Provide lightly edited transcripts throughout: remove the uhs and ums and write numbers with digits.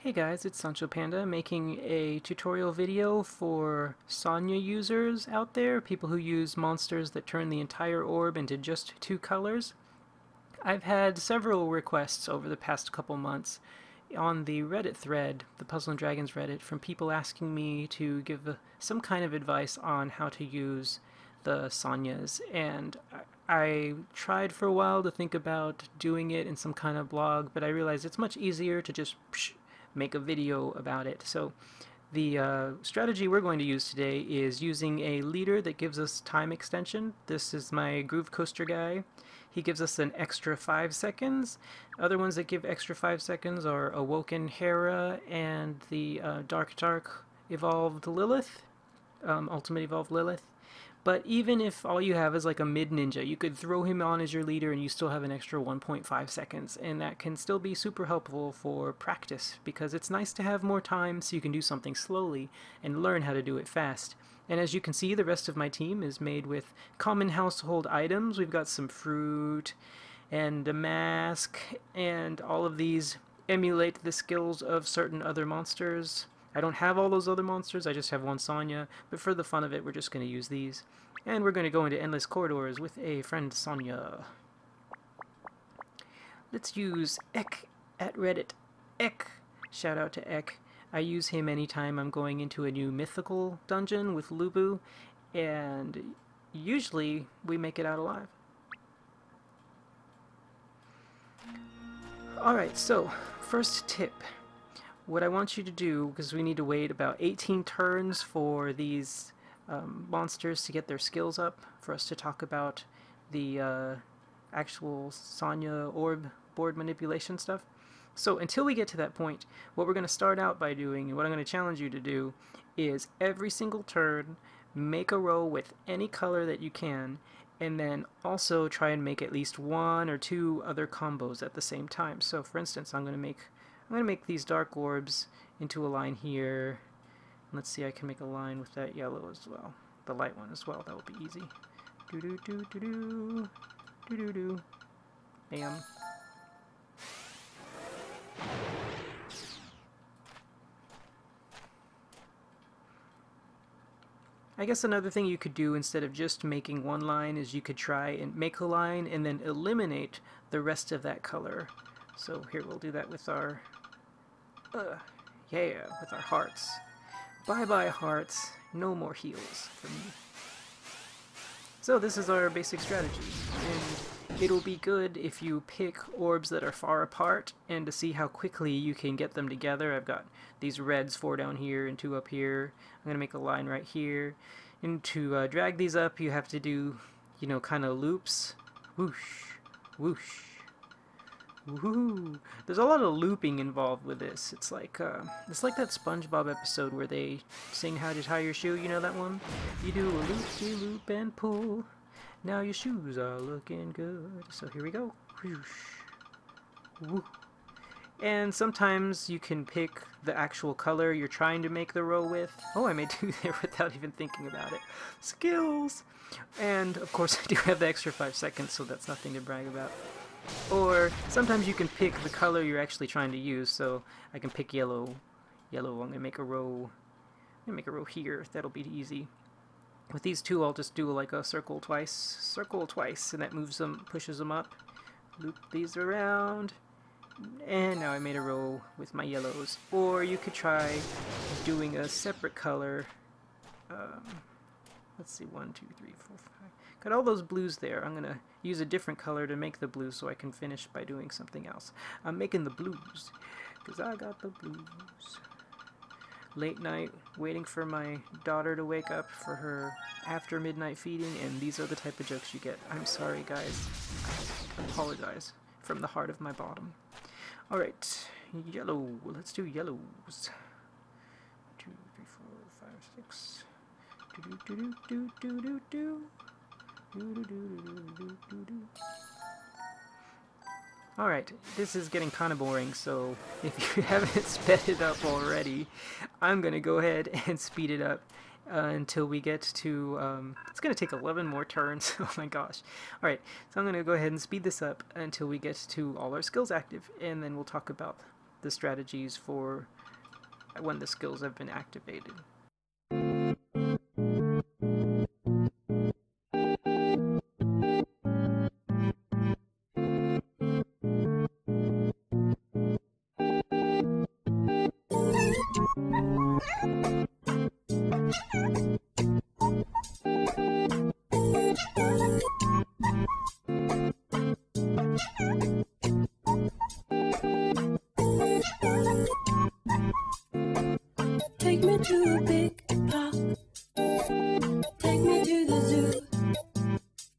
Hey guys, it's Sancho Panda making a tutorial video for Sonia users out there, people who use monsters that turn the entire orb into just two colors. I've had several requests over the past couple months on the Reddit thread, the Puzzle and Dragons Reddit, from people asking me to give some kind of advice on how to use the Sonias, and I tried for a while to think about doing it in some kind of blog, but I realized it's much easier to just make a video about it. So the strategy we're going to use today is using a leader that gives us time extension. This is my Groove Coaster guy. He gives us an extra 5 seconds. Other ones that give extra 5 seconds are Awoken Hera and the Dark Evolved Lilith, Ultimate Evolved Lilith. But even if all you have is like a mid-ninja, you could throw him on as your leader and you still have an extra 1.5 seconds, and that can still be super helpful for practice, because it's nice to have more time so you can do something slowly and learn how to do it fast. And as you can see, the rest of my team is made with common household items. We've got some fruit and a mask, and all of these emulate the skills of certain other monsters. I don't have all those other monsters, I just have one Sonia, but for the fun of it, we're just going to use these. And we're going to go into endless corridors with a friend Sonia. Let's use Ek at Reddit. Ek! Shout out to Ek. I use him anytime I'm going into a new mythical dungeon with Lubu, and usually we make it out alive. Alright, so, first tip. What I want you to do, because we need to wait about 18 turns for these monsters to get their skills up, for us to talk about the actual Sonia orb board manipulation stuff. So until we get to that point, what we're going to start out by doing, and what I'm going to challenge you to do, is every single turn, make a row with any color that you can, and then also try and make at least one or two other combos at the same time. So for instance, I'm going to make these dark orbs into a line here. Let's see, I can make a line with that yellow as well. The light one as well, that will be easy. Do-do-do-do-do. Do-do-do. Bam. I guess another thing you could do instead of just making one line is you could try and make a line and then eliminate the rest of that color. So here we'll do that with our with our hearts. Bye-bye hearts, no more heals for me. So this is our basic strategy, and it'll be good if you pick orbs that are far apart, and to see how quickly you can get them together. I've got these reds, 4 down here and 2 up here. I'm going to make a line right here, and to drag these up you have to do, you know, kind of loops. Whoosh, whoosh. Woohoo! There's a lot of looping involved with this. It's like that SpongeBob episode where they sing "How to Tie Your Shoe." You know that one? You do a loop-de-loop and pull. Now your shoes are looking good. So here we go. Woo. And sometimes you can pick the actual color you're trying to make the row with. Oh, I made 2 there without even thinking about it. Skills! And of course I do have the extra 5 seconds, so that's nothing to brag about. Or sometimes you can pick the color you're actually trying to use, so I can pick yellow. I'm gonna make a row here. That'll be easy. With these 2 I'll just do like a circle twice, and that moves them, pushes them up. Loop these around, and now I made a row with my yellows. Or you could try doing a separate color. Let's see, 1, 2, 3, 4, 5. Got all those blues there. I'm gonna use a different color to make the blues so I can finish by doing something else. I'm making the blues, because I got the blues. Late night, waiting for my daughter to wake up for her after midnight feeding, and these are the type of jokes you get. I'm sorry, guys. I apologize from the heart of my bottom. Alright, yellow. Let's do yellows. 2, 3, 4, 5, 6. Do-do-do-do-do-do-do. Alright, this is getting kind of boring, so if you haven't sped it up already, I'm going to go ahead and speed it up until we get to, it's going to take 11 more turns, oh my gosh. Alright, so I'm going to go ahead and speed this up until we get to all our skills active, and then we'll talk about the strategies for when the skills have been activated. Take me to a big park. Take me to the zoo.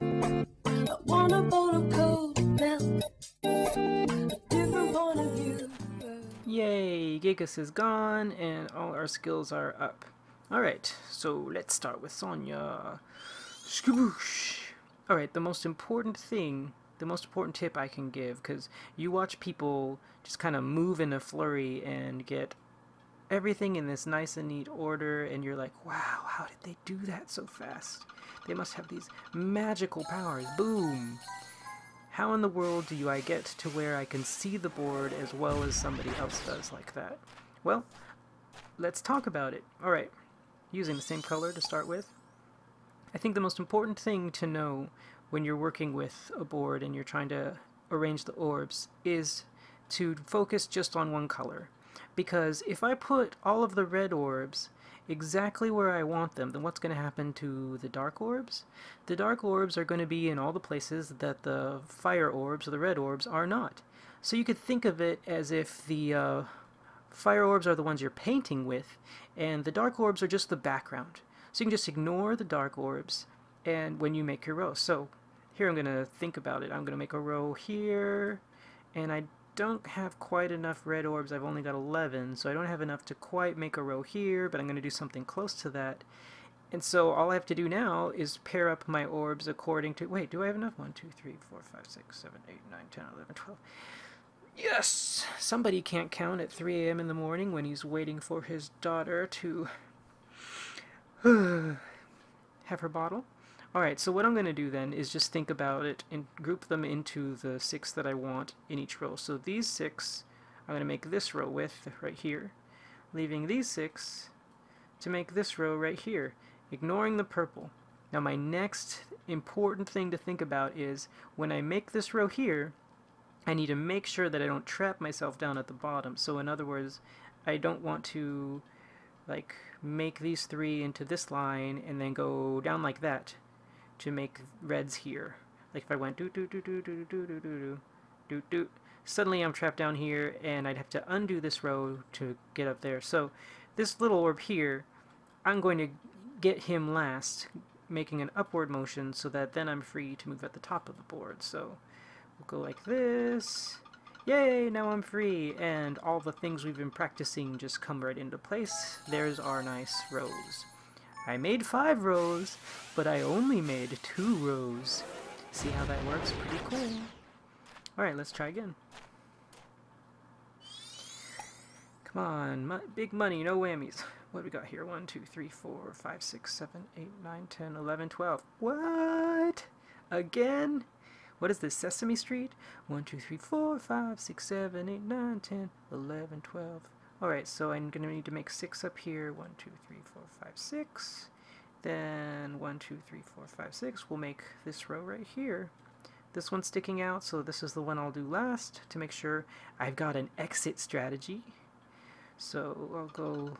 I want a bowl of cold milk. A different point of view. Yay! Gigas is gone and all our skills are up. Alright, so let's start with Sonia. Skaboosh! Alright, the most important tip I can give, because you watch people just kind of move in a flurry and get everything in this nice and neat order, and you're like, wow, how did they do that so fast? They must have these magical powers. Boom! How in the world do I get to where I can see the board as well as somebody else does like that? Well, let's talk about it. Alright, using the same color to start with. I think the most important thing to know when you're working with a board and you're trying to arrange the orbs is to focus just on one color. Because if I put all of the red orbs exactly where I want them, then what's going to happen to the dark orbs? The dark orbs are going to be in all the places that the fire orbs, or the red orbs, are not. So you could think of it as if the fire orbs are the ones you're painting with, and the dark orbs are just the background. So you can just ignore the dark orbs and when you make your row. So here I'm going to think about it. I'm going to make a row here, and I don't have quite enough red orbs. I've only got 11, so I don't have enough to quite make a row here, but I'm going to do something close to that. And so all I have to do now is pair up my orbs according to... Wait, do I have enough? 1, 2, 3, 4, 5, 6, 7, 8, 9, 10, 11, 12. Yes! Somebody can't count at 3 a.m. in the morning when he's waiting for his daughter to have her bottle. Alright, so what I'm going to do then is just think about it and group them into the 6 that I want in each row. So these 6 I'm going to make this row with right here, leaving these 6 to make this row right here, ignoring the purple. Now my next important thing to think about is when I make this row here, I need to make sure that I don't trap myself down at the bottom. So in other words, I don't want to like make these 3 into this line and then go down like that to make reds here. Like if I went do do do do do do do do do do, suddenly I'm trapped down here and I'd have to undo this row to get up there. So this little orb here, I'm going to get him last, making an upward motion so that then I'm free to move at the top of the board. So we'll go like this. Yay, now I'm free, and all the things we've been practicing just come right into place. There's our nice rows. I made 5 rows, but I only made 2 rows. See how that works? Pretty cool. Alright, let's try again. Come on, big money, no whammies. What do we got here? 1, 2, 3, 4, 5, 6, 7, 8, 9, 10, 11, 12. What? Again? What is this, Sesame Street? 1, 2, 3, 4, 5, 6, 7, 8, 9, 10, 11, 12. Alright, so I'm going to need to make 6 up here. 1, 2, 3, 4, 5, 6. Then 1, 2, 3, 4, 5, 6. We'll make this row right here. This one's sticking out, so this is the one I'll do last to make sure I've got an exit strategy. So I'll go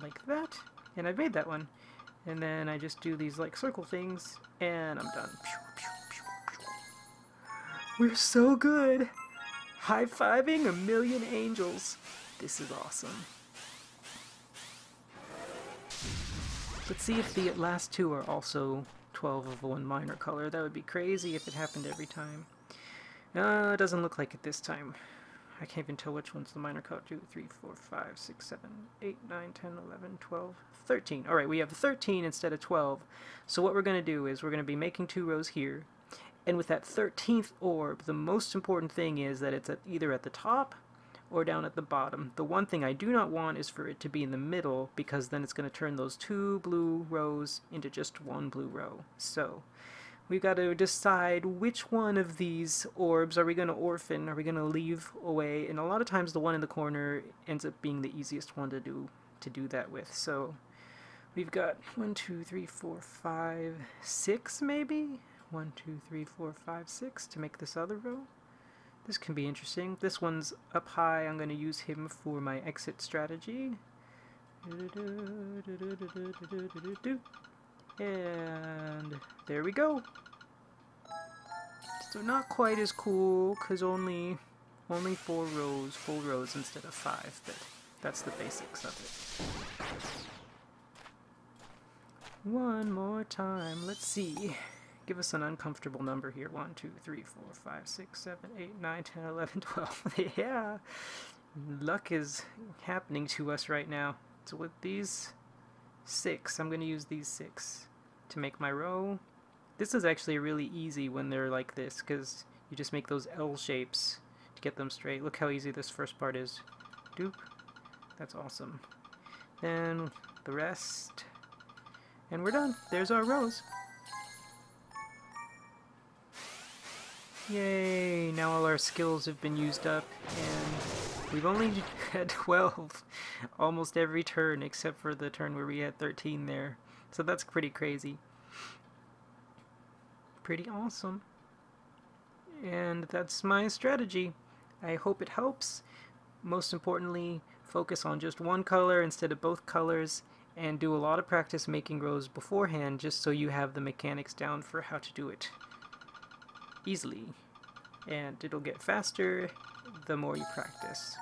like that, and I've made that one. And then I just do these like circle things, and I'm done. We're so good! High-fiving 1,000,000 angels. This is awesome. Let's see if the last 2 are also 12 of one minor color. That would be crazy if it happened every time. It doesn't look like it this time. I can't even tell which one's the minor color. 2, 3, 4, 5, 6, 7, 8, 9, 10, 11, 12, 13. Alright, we have 13 instead of 12. So what we're going to do is we're going to be making 2 rows here. And with that 13th orb, the most important thing is that it's either at the top or down at the bottom. The one thing I do not want is for it to be in the middle, because then it's going to turn those 2 blue rows into just 1 blue row. So we've got to decide which one of these orbs are we going to orphan, are we going to leave away, and a lot of times the one in the corner ends up being the easiest one to do that with. So we've got 1, 2, 3, 4, 5, 6 maybe? 1, 2, 3, 4, 5, 6 to make this other row. This can be interesting. This one's up high. I'm going to use him for my exit strategy. And there we go. So not quite as cool, because only 4 rows, full rows instead of 5, but that's the basics of it. One more time. Let's see. Give us an uncomfortable number here. 1, 2, 3, 4, 5, 6, 7, 8, 9, 10, 11, 12. Yeah. Luck is happening to us right now. So with these 6, I'm going to use these 6 to make my row. This is actually really easy when they're like this, because you just make those L shapes to get them straight. Look how easy this first part is. Doop. That's awesome. Then the rest. And we're done. There's our rows. Yay! Now all our skills have been used up, and we've only had 12 almost every turn, except for the turn where we had 13 there. So that's pretty crazy. Pretty awesome. And that's my strategy. I hope it helps. Most importantly, focus on just one color instead of both colors, and do a lot of practice making rows beforehand, just so you have the mechanics down for how to do it easily, and it'll get faster the more you practice.